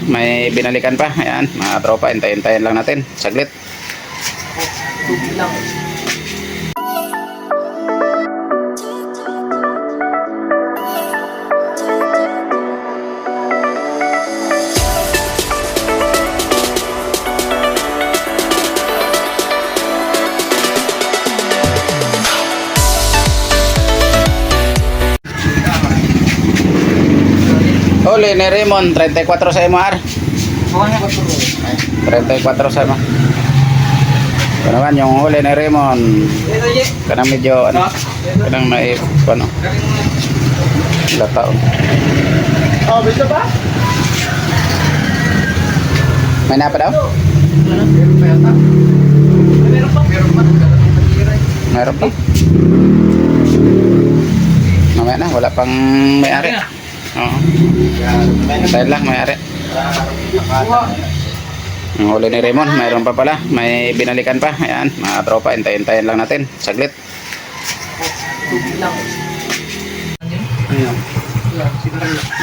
May binalikan pa. Ayan, mga tropa, hintayin-hintayin lang natin. Saglit. Huli ni Raymond, 34 sa MR. 34 sa MR. Ito naman yung huli ni Raymond. Kanang medyo ano, kanang naip ano. Lataon. Oh, bisa ba? May napa daw? Meron pa yata. Meron pa. Meron pa. Mamaya na, wala pang may-ari. Oo. Dahil lang may-ari. Ang huli ni Raymond, mayroon pa pala. May binalikan pa. Ayan, mga tropa, hintayin-hintayin lang natin. Saglit.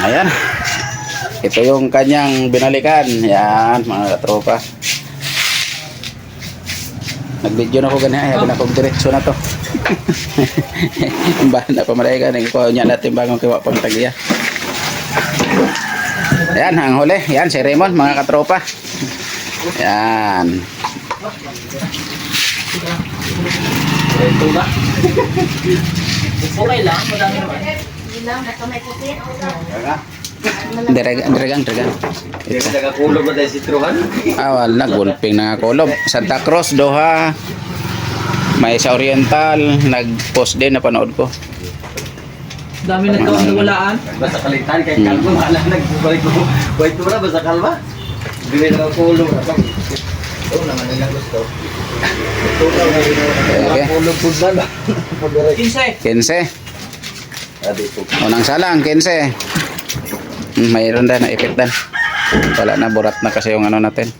Ayan. Ito yung kanyang binalikan. Ayan, mga tropa. Nag-video na ko ganyan. Ayaw na akong diretso na to. Bahan na pamalayan. Ikaw niya natin bagong kiwa pang tagiya. Ayan, ang huli. Ayan, si Raymond, mga katropa. Ayan. Ito ba? Okay lang, madami naman. Hindi lang, basta may kupit. Diregang. Hindi ka nakakulog ba tayo si Truhan? Wala, gulping na kulob. Santa Cruz, Doha. May sa Oriental. Nag-post din, napanood ko. Dami na tawang nawalaan. Basta kalitan kay Kalma, mahala nagbubalik ko. White mo na, basta Kalma. Hindi na nakakulog. Ito naman nilang gusto. Ito na nakakulog po ba? 15. 15. Unang salang, 15. Mayroon na ipit dan. Wala na, burat na kasi yung ano natin.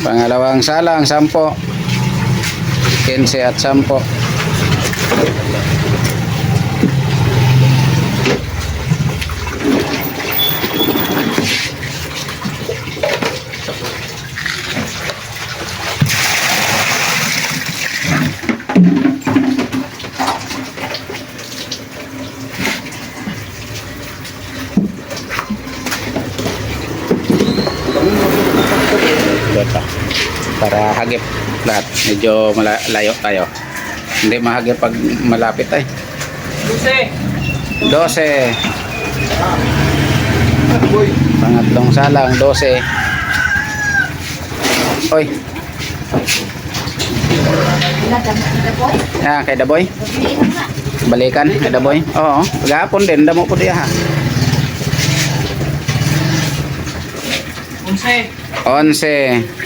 Pangalawang salang, 10. 15 at 10. Para hagip lahat. Medyo malayo tayo. Hindi mahagip pag malapit ay. 12. Pangatlong salang, 12. Oy. Yan, kay Daboy. Balikan, kay Daboy. Oo, gahapon din. Damo po diya ha. 11.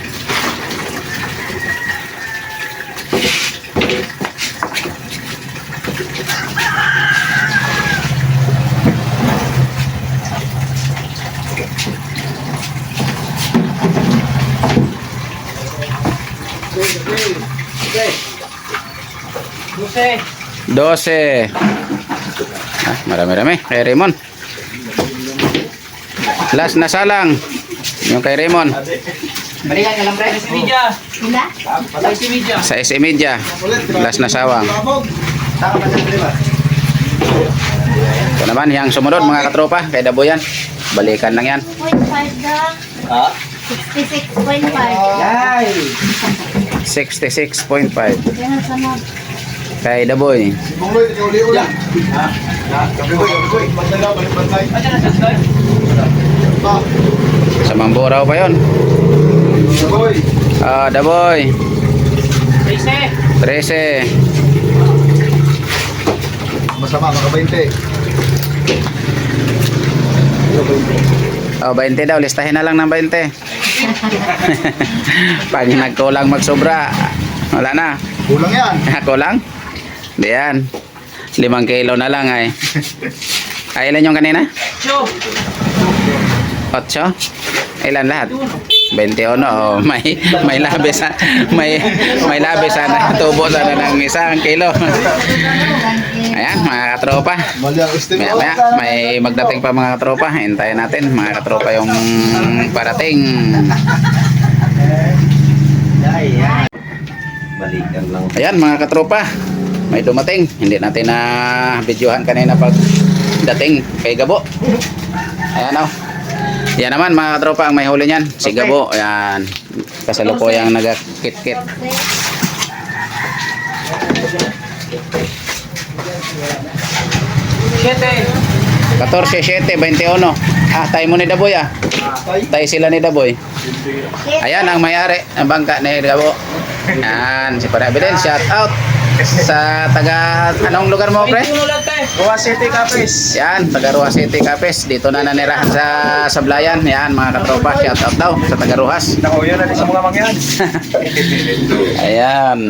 Dose. Marami-rami kay Raymond. Last na salang yung kay Raymond. Balikan ka lang pre. Si Media. Hila? Patay si Media. Sa SM Media. Last na sawang. Ito naman yung sumunod mga katropa kay Daboyan. Balikan lang yan. 2.5 lang. Ha? 66.5. Yay! 66.5 Yan ang sunod. kay Daboy. Bungloy, uli-uli. Ha? Gabi-boy. Pagdala, balik-bantay. Ano na sa Sa Mamburao pa yun. Boy. Daboy. 13. 13. Masama, mga 20. 20 daw, listahin na lang ng 20. Pag nagkulang magsobra, wala na. Kulang yan. Kulang? Di yan. 5 kilo na lang ay. Ilan yung kanina? 8? Ilan lahat? 21 oh, may labis sa may labis sana tubo sana ng isang kilo. Ayan mga katropa. Mali ang estimate. Maya may magdating pa mga katropa. Hintayin natin mga katropa yung parating. Balikan lang. Ayan mga katropa. May dumating. Hindi natin na videohan kanina pag dating kay Gabo. Ayan oh. Yan naman mga katropa ang may huli niyan. Si Gabo. Ayan. Kasalukuyang nagakit-kit. 14-7-21. Ah, tayo mo ni Daboy ah. Tayo sila ni Daboy. Ayan ang may-ari ng bangka ni Gabo. Yan, si Para Abidel, shout out sa taga anong lugar mo, pre? Rua City Capes. Yan, taga Rojas City Capes. Dito na nanirahan sa Sablayan. Yan, mga katropa, shout out daw sa taga Rojas. Nako, yun na sa mga mangyan. Ayan.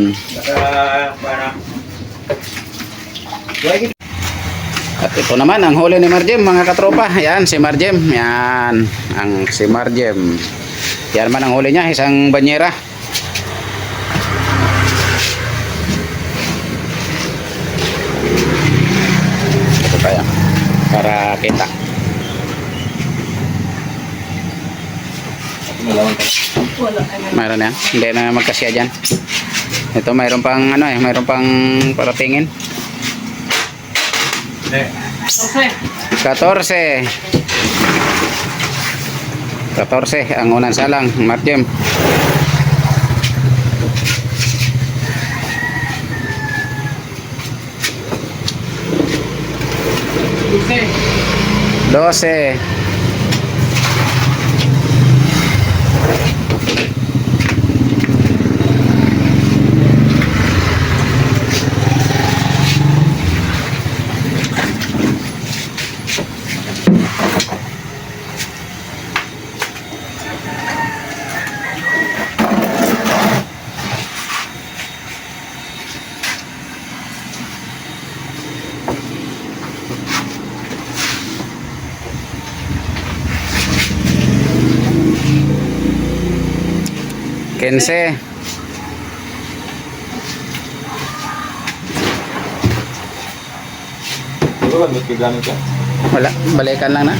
At ito naman ang huli ni Marjem mga katropa. Yan si Marjem. Yan ang si Marjem. Yan man ang huli niya, isang banyera. Ito tayo para kita. Mayroon yan. Hindi na magkasya dyan. Ito mayroon pang ano eh, mayroon pang paratingin. 14 ang unang salang, Marjem. Dose. Kense. Wala, balikan lang na.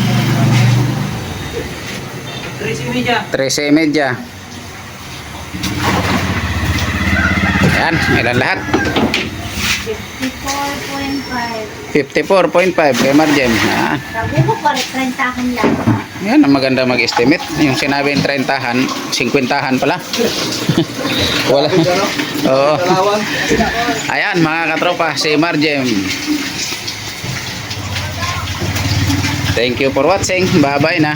13:30. Yan, ilan lahat? 54.5. 54.5 kay Marjem. Yan. Sabi ko pa, 30 lang. Yan ang maganda mag-estimate. Yung sinabing 30-han, 50-han pala. Wala. Oo. Ayan mga katropa, si Marjem. Thank you for watching. Bye-bye na.